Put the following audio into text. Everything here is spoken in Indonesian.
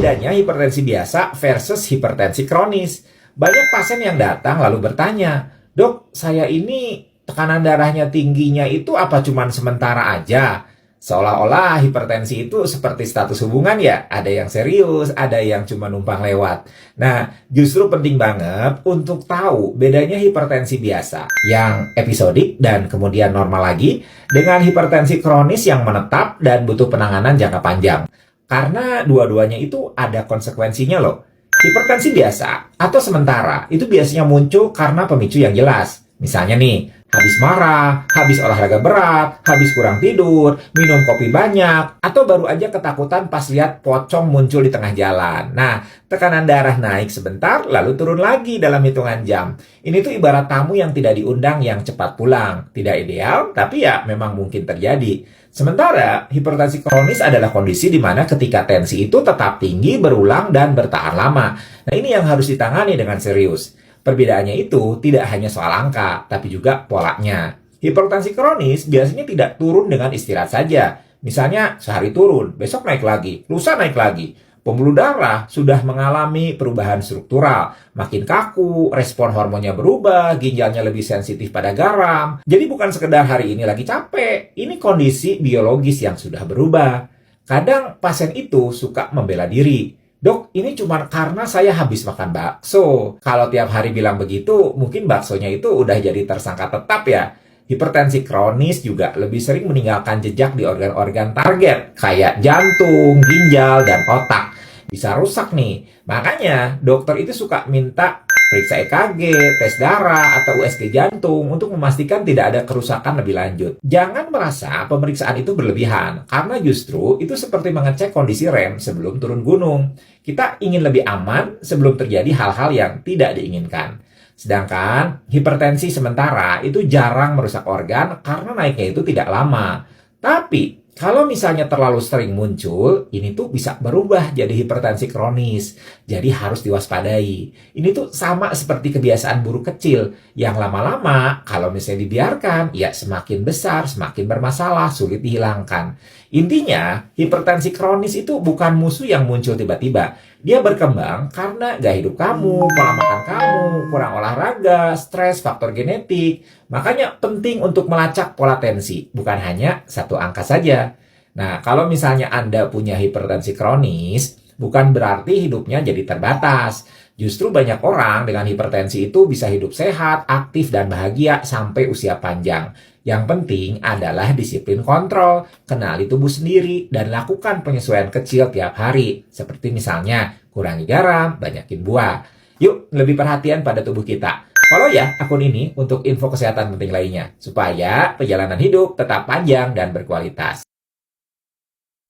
bedanya hipertensi biasa versus hipertensi kronis? Banyak pasien yang datang lalu bertanya, "Dok, saya ini tekanan darahnya tingginya itu apa cuman sementara aja?" Seolah-olah hipertensi itu seperti status hubungan ya, ada yang serius, ada yang cuma numpang lewat. Nah, justru penting banget untuk tahu bedanya hipertensi biasa yang episodik dan kemudian normal lagi dengan hipertensi kronis yang menetap dan butuh penanganan jangka panjang. Karena dua-duanya itu ada konsekuensinya loh. Hipertensi biasa atau sementara itu biasanya muncul karena pemicu yang jelas. Misalnya nih, habis marah, habis olahraga berat, habis kurang tidur, minum kopi banyak, atau baru aja ketakutan pas lihat pocong muncul di tengah jalan. Nah, tekanan darah naik sebentar, lalu turun lagi dalam hitungan jam. Ini tuh ibarat tamu yang tidak diundang yang cepat pulang. Tidak ideal, tapi ya memang mungkin terjadi. Sementara, hipertensi kronis adalah kondisi di mana ketika tensi itu tetap tinggi, berulang, dan bertahan lama. Nah, ini yang harus ditangani dengan serius. Perbedaannya itu tidak hanya soal angka, tapi juga polanya. Hipertensi kronis biasanya tidak turun dengan istirahat saja. Misalnya sehari turun, besok naik lagi, lusa naik lagi. Pembuluh darah sudah mengalami perubahan struktural, makin kaku, respon hormonnya berubah, ginjalnya lebih sensitif pada garam. Jadi bukan sekedar hari ini lagi capek, ini kondisi biologis yang sudah berubah. Kadang pasien itu suka membela diri. "Dok, ini cuma karena saya habis makan bakso." Kalau tiap hari bilang begitu, mungkin baksonya itu udah jadi tersangka tetap ya. Hipertensi kronis juga lebih sering meninggalkan jejak di organ-organ target, kayak jantung, ginjal, dan otak. Bisa rusak nih. Makanya, dokter itu suka minta periksa EKG, tes darah, atau USG jantung untuk memastikan tidak ada kerusakan lebih lanjut. Jangan merasa pemeriksaan itu berlebihan, karena justru itu seperti mengecek kondisi rem sebelum turun gunung. Kita ingin lebih aman sebelum terjadi hal-hal yang tidak diinginkan. Sedangkan hipertensi sementara itu jarang merusak organ karena naiknya itu tidak lama. Tapi kalau misalnya terlalu sering muncul, ini tuh bisa berubah jadi hipertensi kronis. Jadi harus diwaspadai. Ini tuh sama seperti kebiasaan buruk kecil. Yang lama-lama, kalau misalnya dibiarkan, ya semakin besar, semakin bermasalah, sulit dihilangkan. Intinya, hipertensi kronis itu bukan musuh yang muncul tiba-tiba. Dia berkembang karena gaya hidup kamu, pola makan kamu, kurang olahraga, stres, faktor genetik. Makanya penting untuk melacak pola tensi, bukan hanya satu angka saja. Nah, kalau misalnya Anda punya hipertensi kronis, bukan berarti hidupnya jadi terbatas. Justru banyak orang dengan hipertensi itu bisa hidup sehat, aktif, dan bahagia sampai usia panjang. Yang penting adalah disiplin kontrol, kenali tubuh sendiri, dan lakukan penyesuaian kecil tiap hari. Seperti misalnya, kurangi garam, banyakin buah. Yuk, lebih perhatian pada tubuh kita. Follow ya akun ini untuk info kesehatan penting lainnya, supaya perjalanan hidup tetap panjang dan berkualitas.